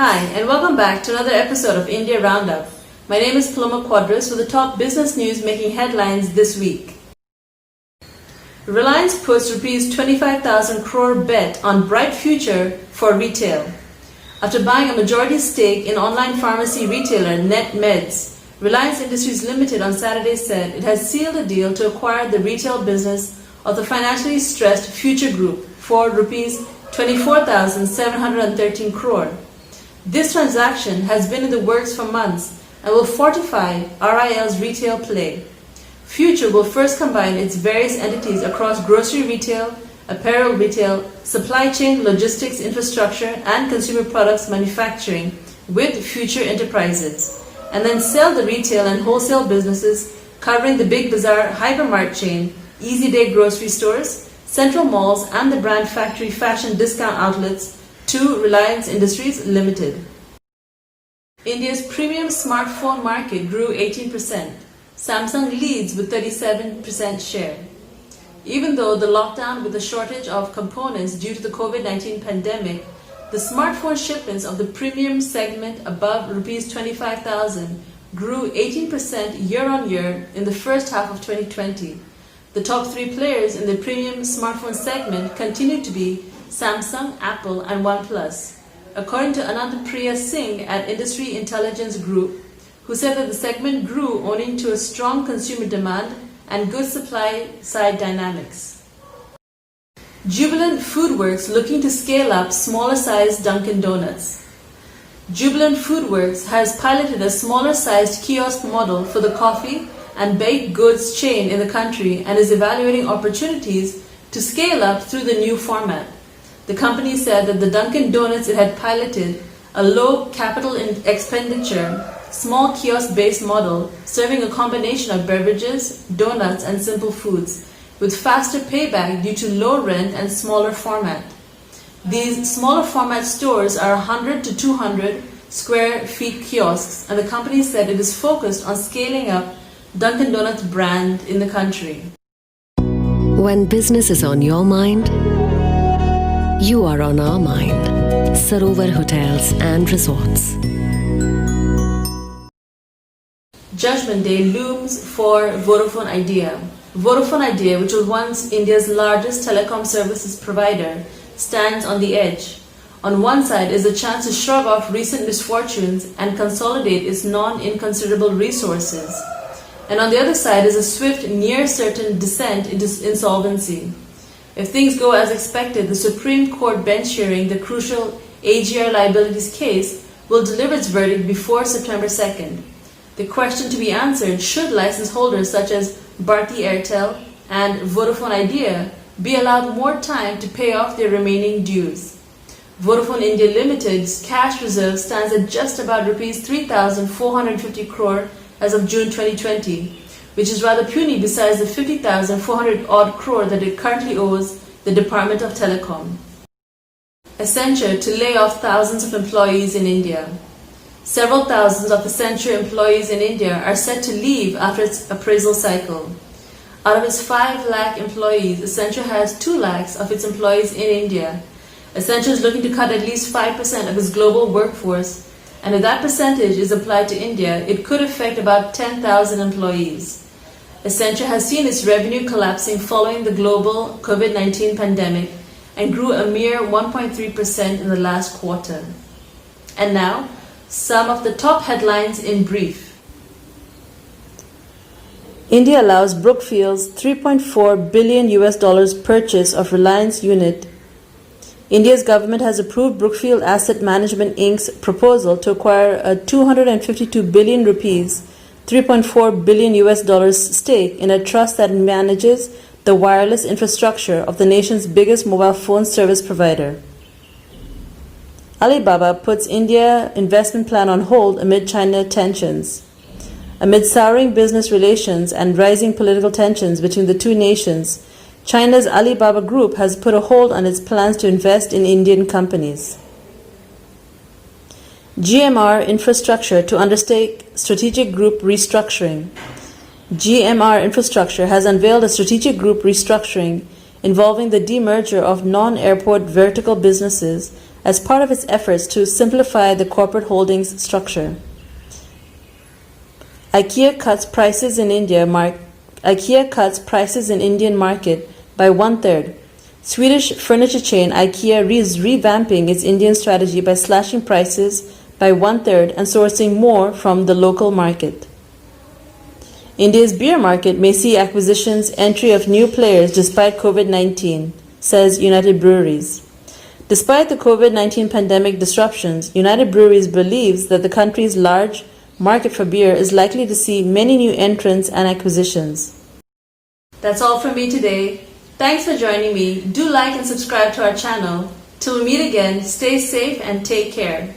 Hi, and welcome back to another episode of India Roundup. My name is Paloma Quadras with the top business news making headlines this week. Reliance puts Rs 25,000 crore bet on bright future for retail. After buying a majority stake in online pharmacy retailer NetMeds, Reliance Industries Limited on Saturday said it has sealed a deal to acquire the retail business of the financially stressed Future Group for Rs 24,713 crore. This transaction has been in the works for months and will fortify RIL's retail play. Future will first combine its various entities across grocery retail, apparel retail, supply chain, logistics, infrastructure, and consumer products manufacturing with Future Enterprises, and then sell the retail and wholesale businesses covering the Big Bazaar hypermart chain, Easy Day grocery stores, central malls, and the brand factory fashion discount outlets to Reliance Industries Limited. India's premium smartphone market grew 18%. Samsung leads with 37% share. Even though the lockdown with the shortage of components due to the COVID-19 pandemic, the smartphone shipments of the premium segment above Rs 25,000 grew 18% year-on-year in the first half of 2020. The top three players in the premium smartphone segment continue to be Samsung, Apple, and OnePlus, according to Anandapriya Singh at Industry Intelligence Group, who said that the segment grew owing to a strong consumer demand and good supply-side dynamics. Jubilant FoodWorks looking to scale up smaller-sized Dunkin Donuts. Jubilant FoodWorks has piloted a smaller-sized kiosk model for the coffee and baked goods chain in the country and is evaluating opportunities to scale up through the new format. The company said that the Dunkin Donuts it had piloted a low capital expenditure, small kiosk-based model serving a combination of beverages, donuts, and simple foods, with faster payback due to low rent and smaller format. These smaller format stores are 100 to 200 square feet kiosks, and the company said it is focused on scaling up Dunkin Donuts brand in the country. When business is on your mind, you are on our mind. Sarovar Hotels and Resorts. Judgement Day looms for Vodafone Idea. Vodafone Idea, which was once India's largest telecom services provider, stands on the edge. On one side is a chance to shrug off recent misfortunes and consolidate its non-inconsiderable resources. And on the other side is a swift, near-certain descent into insolvency. If things go as expected, the Supreme Court bench hearing the crucial AGR liabilities case will deliver its verdict before September 2nd. The question to be answered: should license holders such as Bharti Airtel and Vodafone Idea be allowed more time to pay off their remaining dues? Vodafone India Limited's cash reserve stands at just about Rs 3,450 crore as of June 2020, which is rather puny besides the 50,400 odd crore that it currently owes the Department of Telecom. Accenture to lay off thousands of employees in India. Several thousands of Accenture employees in India are set to leave after its appraisal cycle. Out of its 5 lakh employees, Accenture has 2 lakhs of its employees in India. Accenture is looking to cut at least 5% of its global workforce, and if that percentage is applied to India, it could affect about 10,000 employees. Accenture has seen its revenue collapsing following the global COVID-19 pandemic and grew a mere 1.3% in the last quarter. And now, some of the top headlines in brief. India allows Brookfield's $3.4 billion purchase of Reliance unit. India's government has approved Brookfield Asset Management Inc.'s proposal to acquire a 252 billion rupees, $3.4 billion stake in a trust that manages the wireless infrastructure of the nation's biggest mobile phone service provider. Alibaba puts India investment plan on hold amid China tensions. Amid souring business relations and rising political tensions between the two nations, China's Alibaba Group has put a hold on its plans to invest in Indian companies. GMR Infrastructure to undertake strategic group restructuring. GMR Infrastructure has unveiled a strategic group restructuring involving the demerger of non-airport vertical businesses as part of its efforts to simplify the corporate holdings structure. Ikea cuts prices in Indian market by 1/3. Swedish furniture chain Ikea is revamping its Indian strategy by slashing prices by 1/3 and sourcing more from the local market. India's beer market may see acquisitions, entry of new players despite COVID-19, says United Breweries. Despite the COVID-19 pandemic disruptions, United Breweries believes that the country's large market for beer is likely to see many new entrants and acquisitions. That's all from me today. Thanks for joining me. Do like and subscribe to our channel. Till we meet again, stay safe and take care.